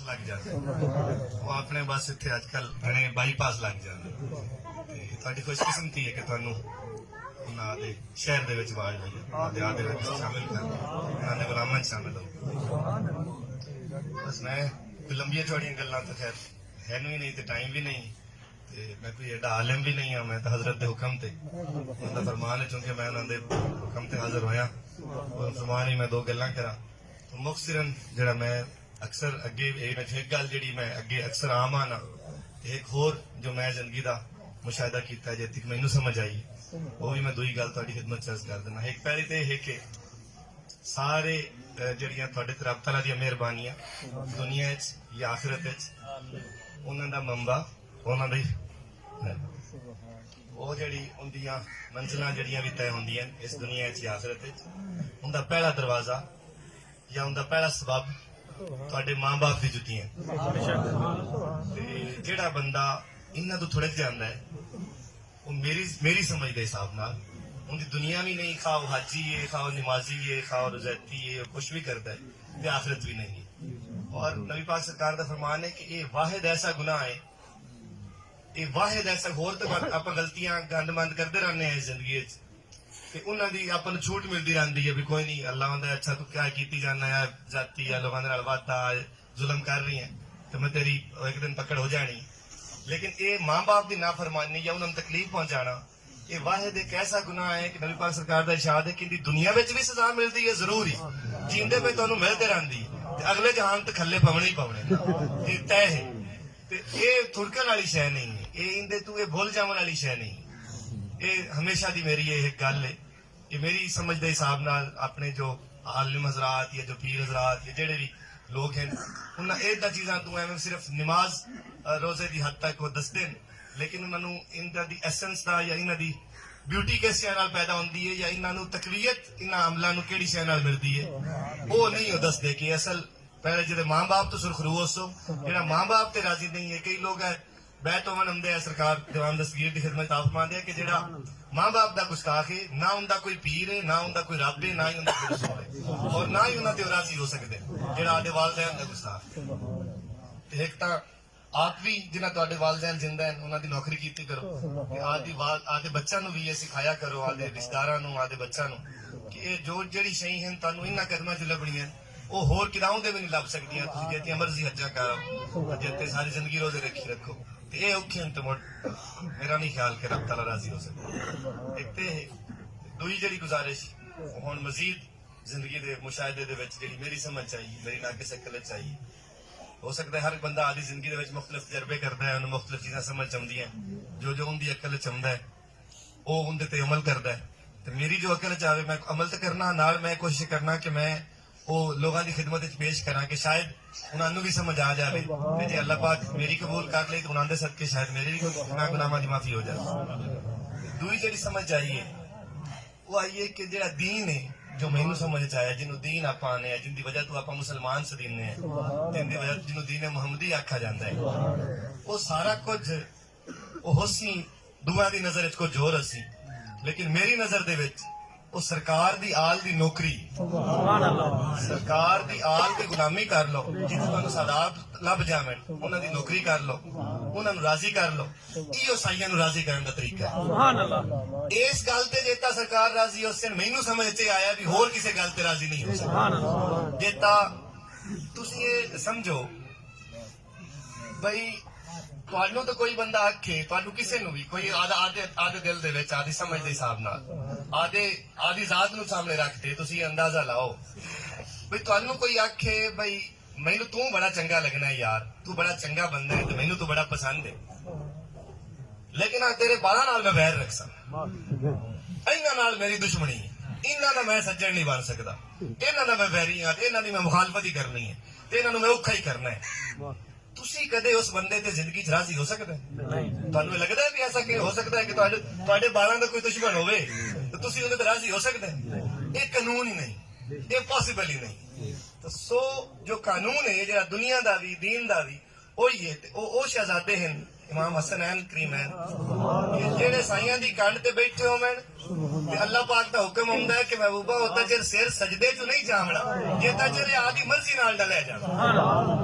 लग जाते वो अपने बस इतने अजकल घने बाईपास लग जाते खुशकिस्मती है कि तुहानू उन्होंने शहर के आवाज लगी उन्होंने शामिल कर उन्होंने गुलामन शामिल हो। बस मैं लंबिया चौड़िया गल्लां तो खैर है नहीं तो टाइम भी नहीं मैं कोई एडा आलिम भी नहीं हाँ। मैं तो हजरत के हुक्म से उनका फरमान है चूंकि मैं उन्होंने हुक्म से हाजिर होया फरमान ही मैं दो गल्लां करा तो मुख्तसरन जरा मैं अक्सर अगे एक गल जी मैं अगे अक्सर आम हाँ ना एक होर जो मैं जिंदगी का मुशाहिदा किया जे तक मैनू समझ आई वो भी मैं दुई गल तुहाडी खिदमत च अर्ज कर देना। एक पहली तो यह कि सारे जड़ियां तुहाडे ते रब तआला दी मेहरबानियां दुनिया या आखिरत उन्हां दा मंबा उन्हां दी वो जड़ी उनदियां मंजिलां जड़ियां भी तय होंदियां इस दुनिया या आखिरत उनका पहला दरवाजा या उनका पहला सबब तुहाडे मां बाप दी जुत्तियां ते जेड़ा बंदा इन्हां तो थोड़क जांदा है वो मेरी समझ के हिसाब नाल उनकी दुनिया भी नहीं खाओ हाजी है खाओ नमाजी है खाओ रजैती है कुछ भी करता है ते आखिरत भी नहीं है। और नबी पाक सरकार का फरमान है कि ये वाहिद ऐसा गुनाह है ये वाहिद ऐसा होर तो आप गलतियां गंद मंद करते रहने हैं जिंदगी उन्हों की अपन छूट मिलती रहती है भी कोई नहीं अल्लाह आंदा अच्छा तू क्या की जाना है जाती है लोगों के नाल वादा जुल्म कर रही है तो मैं तेरी एक दिन पकड़ हो जानी। लेकिन ये मां बाप की नाफरमानी या उन्होंने तकलीफ पहुंचाना ये वाहिद एक ऐसा गुनाह है कि नबी पाक सरकार का इरशाद है कि दुनिया में भी सजा मिलती है जरूर ही जींदे पे तुहानू मिलते रहती है अगले जहान तो खले पवने ही पवने ये तय है ये थुड़कन वाली शह नहीं है ये इंदे तू ये भुल जावन वाली शह नहीं ये हमेशा दी मेरी ये गल है ये मेरी समझ के हिसाब नाल अपने जो आलिम हजरात या जो पीर हजरात या जेड़े भी लोग हैं उन्हें इदा चीजा तू एवं सिर्फ नमाज रोजे की हद तक वो दसते हैं लेकिन उन्होंने इनका दी एसेंस का या इन्हों की ब्यूटी किस शह नाल पैदा होती है या इन्हों तकवीयत इन्होंने अमलों केड़ी शह नाल मिलती है वो नहीं वो दसते कि असल पहले जो मां बाप तो सुरखरू हो जो मां बाप से राजी नहीं है। कई लोग है बैत ओवन आते हैं सरकार दीवान दस्तगीर की खिदमत आप मानते हैं कि जो मां बाप का गुस्ताख है ना उनका कोई पीर है ना उनका कोई रब है ना ही उनका कोई रसूल है और ना ही उन्होंने राजी हो सकते जो आदे वालदैन का गुस्ताख एक तो आप भी जिन्हें तुहाडे वालदैन जिंदा हैं उन्होंने नौकरी की करो आदे बच्चों भी ये सिखाया करो आदे रिश्तेदारों आदे बच्चों कि जो जड़ी शही हैं तुहानू इन्हां कदमां च लभणियां वो होर किताबों से भी नहीं लभ सकदियां तुसीं जितनी मर्जी हज्जां करो जितने सारी जिंदगी रोजे रखी रखो तो ये औखे हैं तो मुड़ मेरा नहीं ख्याल कि रब तआला राजी हो सकता। एक तो दूई जड़ी गुजारिश हुण मजीद जिंदगी के मुशाहिदे दे विच जिहड़ी मेरी समझ चाहिए मेरी नाकिस अकल चाहिए हो सकता है हर बंदा आदि जिंदगी के मुख्तलिफ तजर्बे करता है उन्हें मुख्तलिफ चीज़ां समझ आउंदियां जो उनकी अकल च आउंदा है वो उनदे ते अमल करता है तो मेरी जो अकल च आवे मैं अमल तो करना नाल मैं कोशिश करना कि मैं वो लोगों की खिदमत पेश करा कि शायद उन्होंने भी समझ आ जाए जो अल्लाह पाक मेरी कबूल कर ले तो उन्होंने सदके शायद मेरे भी गुनाहों की माफी हो जाए। दूई जी समझ आइए वो आइए कि जो दीन है जो मैनू समझ आया जिन्हों दीन आप आने जिनकी वजह तो आप मुसलमान सदीने हैं जिनकी वजह जिन्हों दीन मुहम्मदी आखा जाता है वो सारा कुछ वो होसी दुआ की नजर कुछ होर हसी लेकिन मेरी नजर दे विच वो सरकार दी आल दी नौकरी सरकार दी आल दी गुलामी कर लो जिथे तुहानू सादात लभ जावन उन्हां दी नौकरी कर लो उन्हां नू राजी कर लो इहो साईयां नू राजी करन दा तरीका है। इस गल ते जेता सरकार राजी हो सन मैनू समझ ते आया भी होर किसी गल ते राजी नहीं हो सकदा जेता तुसीं ये समझो भाई तुहानू तो कोई बंदा आखे तुहानू किसी नू भी कोई आदे दिल दे विच आदि समझ दे हिसाब नाल आदि जात नू सामने रखते तुसीं अंदाजा लाओ भाई तुहानू कोई आखे भाई मैनू तू बड़ा चंगा लगना है यार तू बड़ा चंगा बंदा है तो मैनू तू बड़ा पसंद है लेकिन हाँ तेरे बालां नाल मैं वैर रख सकदा इन्हां नाल मेरी दुश्मनी है इन्हां दा मैं सज्जन नहीं बन सकदा इन्हां दा मैं वैरी हाँ इन्हां दी मैं मुखालफत ही करनी है ते इन्हां नू मैं औखा ही करना है। तुसी कदे उस बंदे ते जिंदगी च राजी हो सकदा है तुहानू लगदा है भी ऐसा कि हो सकता है कि तुहाडे बालां दा कोई दुश्मन होवे तो तुसी उहदे ते राजी हो सकदे ये कानून ही नहीं ये पॉसिबल ही नहीं। तो सो जो कानून है जेड़ा दुनिया दा भी दीन दा भी ओही है ओ शहजादे हैं इमाम हसन ऐन करीम है कि जेड़े साइयां दी कंड ते बैठे होवन ते अल्लाह पाक दा हुक्म हुंदा है कि महबूबा होता चिर सिर सजदे चो नहीं जामना जेता चिर आदी मर्जी नाल डले जाना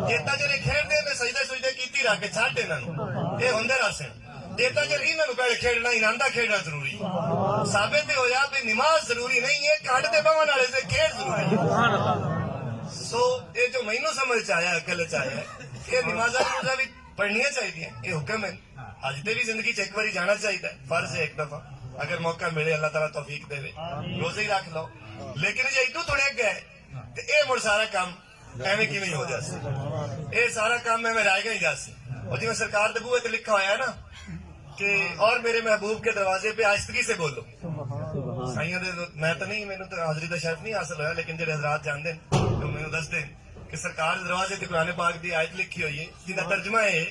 जेता चिर खेडदे ने सजदे सुजदे कीती रख के छੱਡ इन्हां नूं ये हुंदे रासन जेता चिर इन्हां नूं पहले खेडना इनांदा खेडना जरूरी साबित होया भी नमाज जरूरी नहीं है कंड ते बवन वाले से खेड जरूरी है सुभान अल्लाह सो ये जो मैनू समझ च आया अकल च आया ये नमाज़ां नूं भी पढ़निया चाहिए ये हुक्म है अज ते भी जिंदगी च एक बार जाना चाहिए फर्ज है एक दफा अगर मौका मिले अल्लाह ताला तौफीक देवे रोजे ही रख लो लेकिन जे इदू थोड़े गए तो ये मुड़ सारा काम एवं कि नहीं हो जासी ये सारा काम एवं रह गई जासी और जिवें सरकार दे बूहे ते लिखा होया है ना कि और मेरे महबूब के दरवाजे पे आहिस्तगी से बोलो साइयां दे मैं तो नहीं मैंने तो हाजरी का शर्फ नहीं हासिल होया लेकिन जेडे हजरात जानते तो मैंने दस दें कि सरकार दे दरवाजे ते कुरान पाक दी आयत लिखी हुई है जिसका तर्जमा है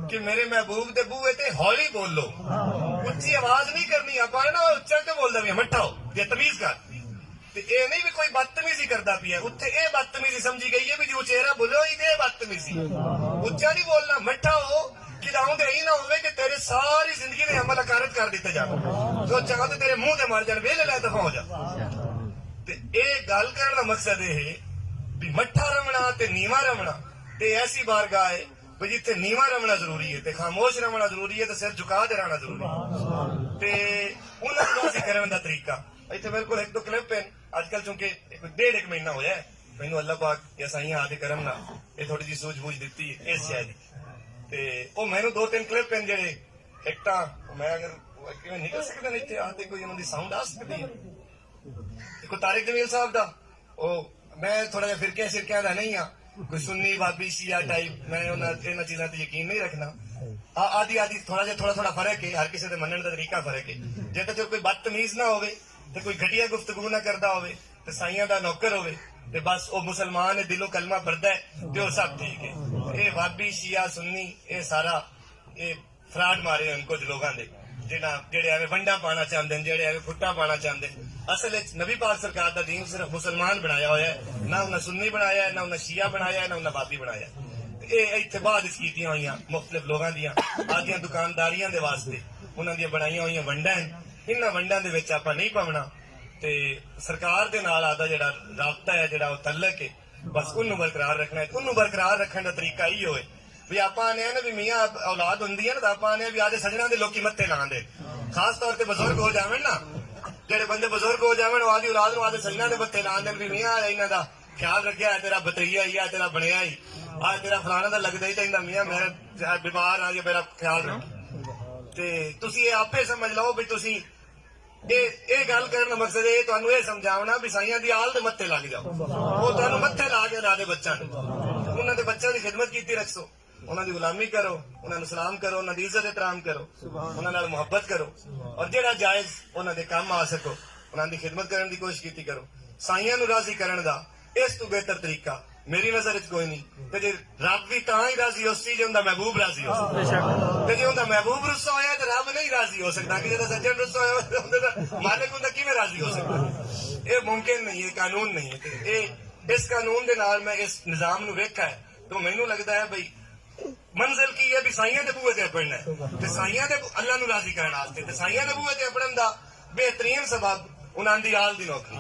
कि मेरे महबूब दे बूहे ते हौली बोलो उच्ची आवाज नहीं करनी आप ना उच्चा के बोलदा भी मठा हो ये तमीज कर ते ए नहीं भी कोई बदतमीजी करदा पिया उत्थे ए बदतमीजी समझी गई है भी जो चेहरा बोलो ये बदतमीजी उच्चा नहीं बोलना मठा हो कि लाऊंदे ही ना होवे कि तेरे सारी जिंदगी ने अमल अकारत कर दिते जावे जो चाह ते तेरे मुंह ते मार जान वेले लै दफा हो जा ते ए गल करन दा मकसद ये है भी मठा रमना ते नीवा रमना ते ऐसी बारगाह है भी जिथे नीवा रमना जरूरी है ते खामोश रमना जरूरी है ते सिर झुका के रहना जरूरी है ते उन्हां दा करन दा तरीका इत्थे मेरे को एक दो क्लिप है आजकल चूंकि डेढ़ एक महीना होया है मैनू अल्लाह पाक या साईं आदे करम ना ये थोड़ी जी सूझबूझ दिती है इस शायद ते ओ मैनू दो तीन क्लिप हैं जेडे एक तां मैं अगर किवें निकल सकदा नहीं इत्थे आते कोई उन्हां दी साउंड आ सकदी है देखो तारिक जमील साहब दा ओ मैं थोड़ा जिहा फिरकियां शिरकियां दा नहीं हाँ कोई सुन्नी भाभी शिया टाइप मैं इन्हां चीजां ते यकीन नहीं रखना आदि आदि थोड़ा थोड़ा फर्क है हर किसी दे मनण दा तरीका फर्क है जे तो कोई बदतमीज ना होवे ते कोई घटिया गुफ्तगू ना करदा होवे ते साईयां दा नौकर होवे ते बस वो मुसलमान है दिलों कलमा पढ़दा है ते वो सब ठीक है ये भाभी शिया सुन्नी ये सारा ये फ्राड मारे हैं कुछ लोगों दे जेड़े एवं वंडा पाना चाहते हैं जेड़े एवं फुट्टा पाना चाहते हैं असल नबी पाक सरकार का दीन सिर्फ मुसलमान बनाया हुआ है ना उन्हें सुन्नी बनाया है ना उन्हें शिया बनाया है ना उन्हें बाबी बनाया ये इतने बाद कीतियां हुई मुख्तलिफ लोगों दियां आदियां दुकानदारियां दे वास्ते उन्हां दियां बनाईयां हुई वंडा हैं इन्हां वंडां दे विच आपां नहीं पावना ते सरकार दे नाल आदा जेड़ा राबता है जेड़ा तल्लक है बस उन्नू बरकरार रखना है उन्नू बरकरार रखने का तरीका इहो है भी आप आने ना भी मियाँ औलाद होंगी है ना आप आने भी आदे सजना दे लोकी मत्थे लांदे खास तौर पे बुजुर्ग हो जावन ना जेडे बंदे बुजुर्ग हो जावन आदि औलाद नूं आदे सजना दे मत्थे लांदे भी मियाँ इन्हां दा ख्याल रखिया है तेरा बतैया ही है तेरा बनया ही आज तेरा फलाना दा लगदा ही तां मियाँ मैं बीमार आ मेरा ख्याल रख ते तुसी ये आपे समझ लो भी तुसी ये गल करन दा मकसद ये तुहानू ये समझावना भी साईयां दी आल दे मत्थे लग जाओ वो तुहानू मत्थे ला के रादे बच्चां उन्हां दे बच्चां दी खिदमत कीती रखसो उन्हां दी गुलामी करो उन्हां नूं सलाम करो उन्हां दी इज्जत एहतराम करो उन्हां नाल मुहब्बत करो और जेड़ा जायज उन्हां दे काम आ सको उन्हां दी खिदमत करन दी कोशिश कीती करो साईयां नूं राजी करन दा इस तों बेहतर तरीका मेरी नजर च कोई नहीं ते जे रब भी तां ही राजी होसी जे उंदा महबूब राजी हो ते जे उंदा महबूब रुस्सा होया ते रब नहीं राजी हो सकता कि जेदा सज्जन रुस्सा होया उंदा मालिक उंदा किवें राजी हो सकता ये मुमकिन नहीं है कानून नहीं है ते इस कानून दे नाल मैं इस निजाम नूं वेखा है तो मैनू लगदा है भाई मंजिल की है भी साईयां दे बूहे ते पढ़ना है ते साईयां दे अल्लाह नूं राजी करन वास्ते ते साईयां दे बूहे ते पढ़न दा बेहतरीन सबब उन्हां दी आल दी नौकरी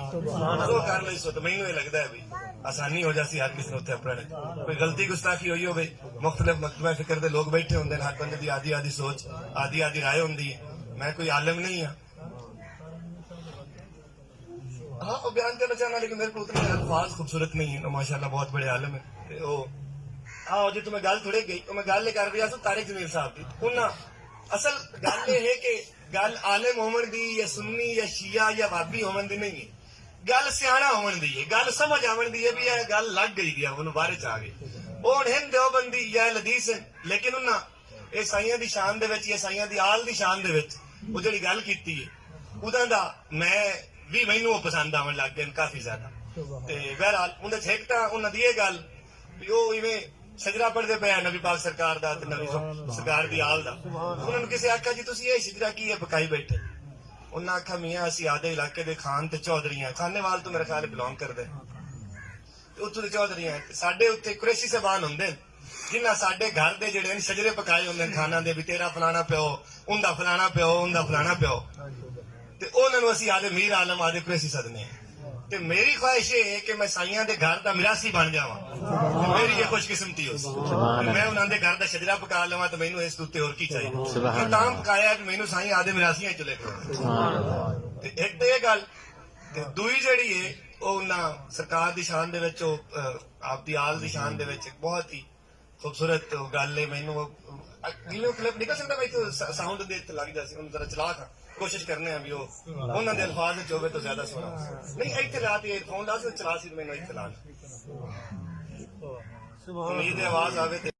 जो कर लई सो तो मैनू ये लगदा है भी आसानी हो जाती हर किसी उत्थे पढ़ने कोई गलती गुस्ताखी हुई होवे मुख्तलिफ मकतबा फिक्र दे लोग बैठे होंदे हर बंदे दी आदि आदि सोच आदि आदि राय होंदी है मैं कोई आलम नहीं हाँ हाँ वो बयान करना चाहना लेकिन मेरे को उतने अल्फाज खूबसूरत नहीं है माशाल्लाह बहुत बड़े आलम है वो हाँ जो तुम्हें गल थोड़े गई तो मैं गल कर रहा सो तारिक जमील साहब की उन्ना असल गल ये है कि गल आलिम होवन दी या सुन्नी या शिया या भाभी होवन दी नहीं है गल सियाणा होवन दी है गल समझ आवन दी है भी यह गल लग गई गया उन्होंने बारे च आ गए वो हिंद देवबंदी या लदीस लेकिन उन्ना ये साईयां दी शान दे विच या साईयां दी आल दी शान दे विच वो जिहड़ी गल कीती है उदां दा मैं भी मैनू पसंद आवन लग गए काफी ज्यादा ते बहरहाल उन्हें छेकता उन्हां दी गल भी वो इवें शजरा पढ़ते पे नबी पाक सरकार दा ते नबी सरकार दी आल दा उन्होंने किसी आख्या जी तुसीं ये शजरा की है पकाई बैठे उन्हें आख्या मियाँ असी आधे इलाके दे खान ते चौधरी हैं खानेवाल तो मेरे ख्याल बिलोंग करदे उत्थों दे चौधरी हैं साडे उत्ते कुरैशी साहबान हुंदे जिन्ना साडे घर दे जेड़े शजरे पकाए होंदे खाना दे भी तेरा फलाना प्यो उनदा फलाना प्यो उनदा फलाना प्यो ते उन्हां नूं असीं आदे मीर आलम आदे कुरैसी सदने ते मेरी ख्वाहिश ये है कि मैं साइयां दे घर दा मिरासी बन जावां मेरी ये खुशकिस्मती हो मैं उन्हां दे घर दा शजरा पका लवां ते मैनूं इस उत्ते होर की चाहिए मैं तां पकाया कि मैनूं साईं आदे मिरासियां चले ते एक ते ये गल ते दूई जेहड़ी है उन्हां सरकार दी शान दे विच आपदी आल दी शान दे विच बहुत ही खूबसूरत गल है मैनूं क्लिप निकल सकता भाई तो साउंड दे लग जा जरा चला था कोशिश करने हैं भी उन्होंने दे अल्फाज होवे तो ज्यादा सोना नहीं इतने रात एयरफोन ला चला सी मैनूं इत्ते ला उम्मीद है आवाज आवे